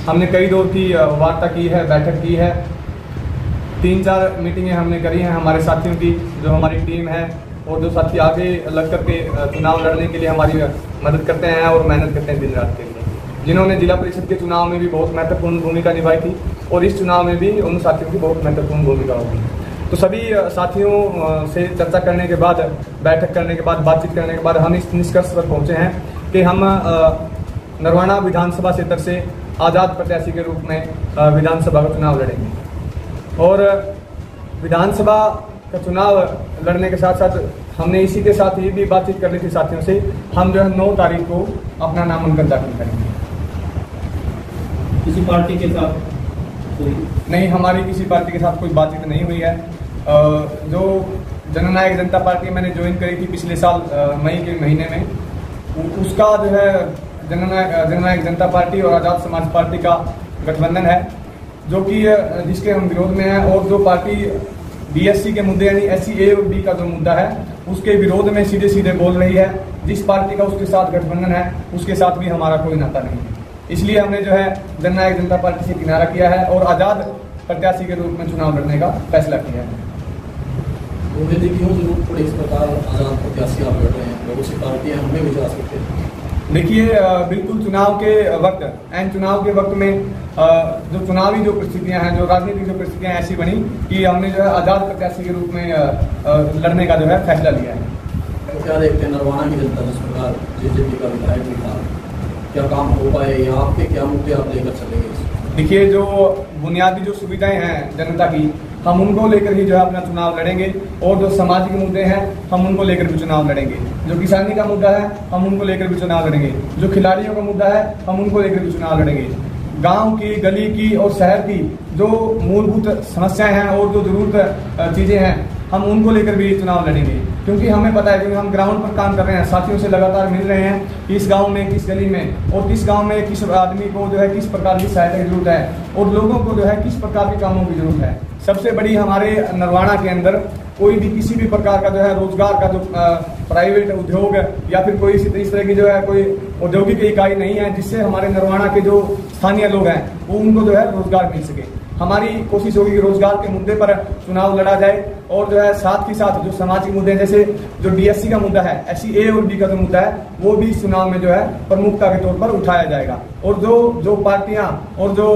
हमने कई दौर की वार्ता की है, बैठक की है, 3-4 मीटिंगें हमने करी हैं हमारे साथियों की, जो हमारी टीम है और जो साथी आगे लग करके चुनाव लड़ने के लिए हमारी मदद करते हैं और मेहनत करते हैं दिन रात के लिए, जिन्होंने जिला परिषद के चुनाव में भी बहुत महत्वपूर्ण भूमिका निभाई थी और इस चुनाव में भी उन साथियों की बहुत महत्वपूर्ण भूमिका होगी। तो सभी साथियों से चर्चा करने के बाद, बैठक करने के बाद, बातचीत करने के बाद हम इस निष्कर्ष पर पहुंचे हैं कि हम नरवाना विधानसभा क्षेत्र से आज़ाद प्रत्याशी के रूप में विधानसभा का चुनाव लड़ेंगे। और विधानसभा का चुनाव लड़ने के साथ साथ हमने इसी के साथ ये भी बातचीत कर ली थी साथियों से, हम जो है 9 तारीख को अपना नामांकन दाखिल करेंगे। किसी पार्टी के साथ कोई नहीं, हमारी किसी पार्टी के साथ कोई बातचीत नहीं हुई है। जो जननायक जनता पार्टी मैंने ज्वाइन करी थी पिछले साल मई के महीने में, उसका जो है जननायक जनता पार्टी और आज़ाद समाज पार्टी का गठबंधन है, जो कि जिसके हम विरोध में हैं। और जो पार्टी बीएससी के मुद्दे यानी SC A और B का जो मुद्दा है उसके विरोध में सीधे सीधे बोल रही है। जिस पार्टी का उसके साथ गठबंधन है उसके साथ भी हमारा कोई नाता नहीं है। इसलिए हमने जो है जननायक जनता पार्टी से किनारा किया है और आज़ाद प्रत्याशी के रूप में चुनाव लड़ने का फैसला किया है। क्यों जरूरत पड़े इस प्रकार आज़ाद प्रत्याशी आप लड़ रहे हैं? बहुत सी पार्टियां हमें भी जा सकते हैं। देखिए, बिल्कुल चुनाव के वक्त, एंड चुनाव के वक्त में जो चुनावी जो परिस्थितियां हैं, जो राजनीतिक जो परिस्थितियां ऐसी बनी कि हमने जो है आज़ाद प्रत्याशी के रूप में लड़ने का जो है फैसला लिया है। तो क्या देखते हैं नरवाना की जनता जिस प्रकार JJP का विधायक भी था, क्या काम हो पाए या आपके क्या मुद्दे आप लेकर चलेंगे? देखिए, जो बुनियादी जो सुविधाएं हैं जनता की, हम उनको लेकर ही जो है अपना चुनाव लड़ेंगे। और जो सामाजिक मुद्दे हैं हम उनको लेकर भी चुनाव लड़ेंगे। जो किसानी का मुद्दा है हम उनको लेकर भी चुनाव लड़ेंगे। जो खिलाड़ियों का मुद्दा है हम उनको लेकर भी चुनाव लड़ेंगे। गांव की, गली की और शहर की जो मूलभूत समस्याएं हैं और जो जरूरत चीजें हैं हम उनको लेकर भी चुनाव लड़ेंगे। क्योंकि हमें पता है, क्योंकि हम ग्राउंड पर काम कर रहे हैं, साथियों से लगातार मिल रहे हैं कि इस गांव में, किस गली में और किस गांव में किस आदमी को जो है किस प्रकार की सहायता की जरूरत है और लोगों को जो है किस प्रकार के कामों की जरूरत है। सबसे बड़ी हमारे नरवाना के अंदर कोई भी किसी भी प्रकार का जो है रोजगार का जो प्राइवेट उद्योग या फिर कोई इस तरह की जो है कोई औद्योगिक इकाई नहीं है जिससे हमारे नरवाना के जो स्थानीय लोग हैं वो उनको जो है रोजगार मिल सके। हमारी कोशिश होगी कि रोजगार के मुद्दे पर चुनाव लड़ा जाए और जो है साथ ही साथ जो सामाजिक मुद्दे हैं, जैसे जो DSC का मुद्दा है, SC A और B का जो मुद्दा है वो भी चुनाव में जो है प्रमुखता के तौर पर उठाया जाएगा। और जो पार्टियां और जो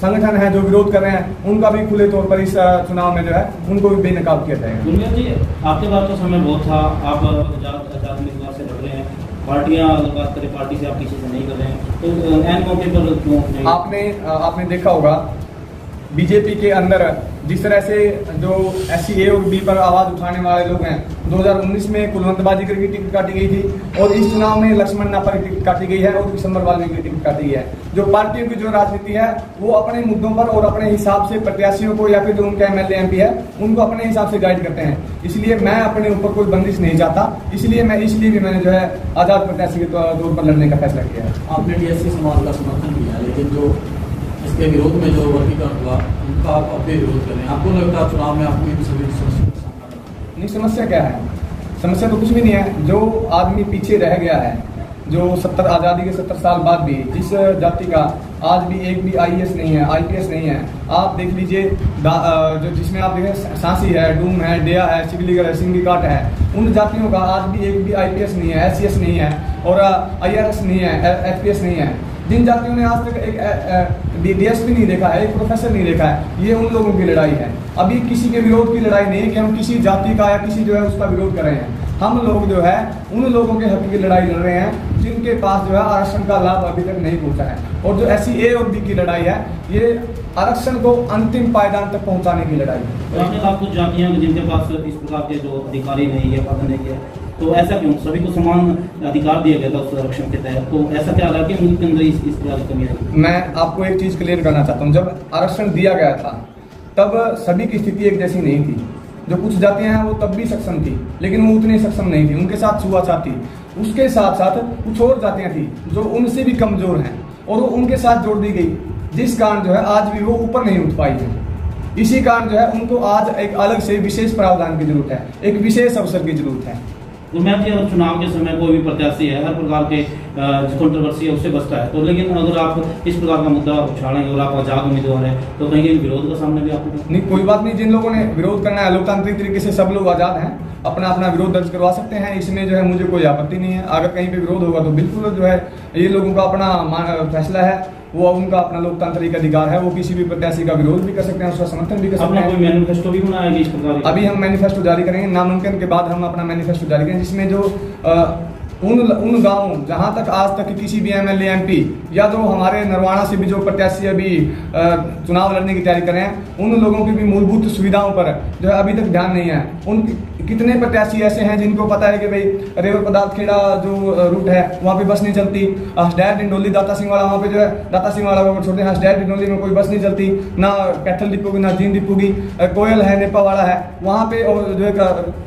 संगठन है जो विरोध कर रहे हैं उनका भी खुले तौर पर इस चुनाव में जो है उनको भी बेनकाब किया जाएगा। दुनिया जी, आपके पास तो समय बहुत था, आप आजाद उम्मीदवार से लड़ रहे हैं, पार्टियां अगर बात करें पार्टी से आप किसी से नहीं कर रहे हैं, तो एन मौके पर क्यों नहीं? आपने देखा होगा बीजेपी के अंदर जिस तरह से जो SC A और B पर आवाज उठाने वाले लोग हैं, 2019 में कुलवंत बाजीगर की टिकट काटी गई थी और इस चुनाव में लक्ष्मण नापा की टिकट काटी गई है और दिसंबर वाल्मीकि की टिकट काटी गई है। जो पार्टियों की जो राजनीति है वो अपने मुद्दों पर और अपने हिसाब से प्रत्याशियों को या फिर जो उनके MLA MP है उनको अपने हिसाब से गाइड करते हैं। इसलिए मैं अपने ऊपर कोई बंदिश नहीं चाहता, इसलिए भी मैंने जो है आजाद प्रत्याशी के तौर पर लड़ने का फैसला किया है। आपने DSC समाज का समर्थन किया, लेकिन जो इसके विरोध में जो वर्गीकरण हुआ उनका आप अपने विरोध कर रहे हैं, आपको लगता है चुनाव में आपको इन सभी समस्या का सामना करना है? नहीं, समस्या क्या है? समस्या तो कुछ भी नहीं है। जो आदमी पीछे रह गया है, जो आज़ादी के 70 साल बाद भी जिस जाति का आज भी एक भी IAS नहीं है, IPS नहीं है, आप देख लीजिए, जो जिसमें आप देखें सांसी है, डूम है, डेया है, सिगलीगर है, सिंगी काट है, उन जातियों का आज भी एक भी IPS नहीं है, SCS नहीं है और IRS नहीं है, FPS नहीं है। जिन जातियों ने आज तक एक DSP नहीं देखा है, एक प्रोफेसर नहीं देखा है, ये उन लोगों की लड़ाई है। अभी किसी के विरोध की लड़ाई नहीं है कि हम किसी जाति का या किसी जो है उसका विरोध कर रहे हैं। हम लोग जो है उन लोगों के हक की लड़ाई लड़ रहे हैं जिनके पास जो है आरक्षण का लाभ अभी तक नहीं पहुंचा है। और जो SC A और B की लड़ाई है, ये आरक्षण को अंतिम पायदान तक पहुंचाने की लड़ाई है। आप कुछ जातियां जिनके पास इस प्रकार के जो अधिकारी नहीं है, पद नहीं है, तो ऐसा क्यों? सभी को समान अधिकार दिया गया था उस आरक्षण के तहत, तो ऐसा क्या रहा कि मुल्क के अंदर इस प्रकार की कमी आई? मैं आपको एक चीज क्लियर करना चाहता हूँ, जब आरक्षण दिया गया था तब सभी की स्थिति एक जैसी नहीं थी। जो कुछ जातियां हैं वो तब भी सक्षम थी, लेकिन वो उतनी सक्षम नहीं थी, उनके साथ छुआछूत थी। उसके साथ साथ कुछ और जातियां थी जो उनसे भी कमजोर हैं और वो उनके साथ जोड़ दी गई, जिस कारण जो है आज भी वो ऊपर नहीं उठ पाई है। इसी कारण जो है उनको आज एक अलग से विशेष प्रावधान की जरूरत है, एक विशेष अवसर की जरूरत है। गुरमीत जी, अगर चुनाव के समय कोई भी प्रत्याशी है हर प्रकार के कंट्रोवर्सी है उससे बचता है। तो लेकिन अगर आप इस प्रकार का मुद्दा उछालेंगे और आप आजाद उम्मीदवार है तो कहीं विरोध का सामना भी आपको नहीं, कोई बात नहीं। जिन लोगों ने विरोध करना है लोकतांत्रिक तरीके से सब लोग आजाद हैं, अपना अपना विरोध दर्ज करवा सकते हैं। इसमें जो है मुझे कोई आपत्ति नहीं है। अगर कहीं पे विरोध होगा तो बिल्कुल जो है ये लोगों का अपना फैसला है, वो उनका अपना लोकतांत्रिक अधिकार है। वो किसी भी प्रत्याशी का विरोध भी कर सकते हैं, उसका समर्थन भी कर सकते हैं। कोई मैनिफेस्टो भी बनाया इस प्रकार? अभी हम मैनिफेस्टो जारी करेंगे, नामांकन के बाद हम अपना मैनिफेस्टो जारी करेंगे, जिसमें जो उन गाँव जहां तक आज तक किसी भी एमएलए एमपी या जो हमारे नरवाना से भी जो प्रत्याशी अभी चुनाव लड़ने की तैयारी कर रहे हैं, उन लोगों की भी मूलभूत सुविधाओं पर जो है अभी तक ध्यान नहीं है। उन कितने प्रत्याशी ऐसे हैं जिनको पता है कि भाई रेवर पदार्थ खेड़ा जो रूट है वहाँ पे बस नहीं चलती, हसडैर डिंडोली दाता सिंह वाला, वहाँ पे जो है दाता सिंह वाला को छोड़ते हैं, हसडैर डिंडोली में कोई बस नहीं चलती, ना कैथल डिपो की, ना जीन डिपो की, कोयल है नेपा वाला है, वहाँ पे जो है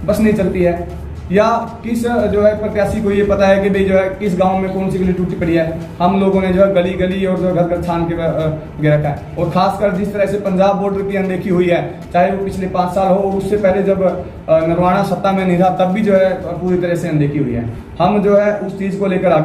बस नहीं चलती है। या किस जो है प्रत्याशी को ये पता है कि भाई जो है किस गांव में कौन सी गली टूटी पड़ी है। हम लोगों ने जो है गली गली और जो घर घर छान के रखा है। और खासकर जिस तरह से पंजाब बॉर्डर की अनदेखी हुई है, चाहे वो पिछले 5 साल हो, उससे पहले जब नरवाना सत्ता में नहीं था तब भी जो है पूरी तरह से अनदेखी हुई है। हम जो है उस चीज को लेकर आगे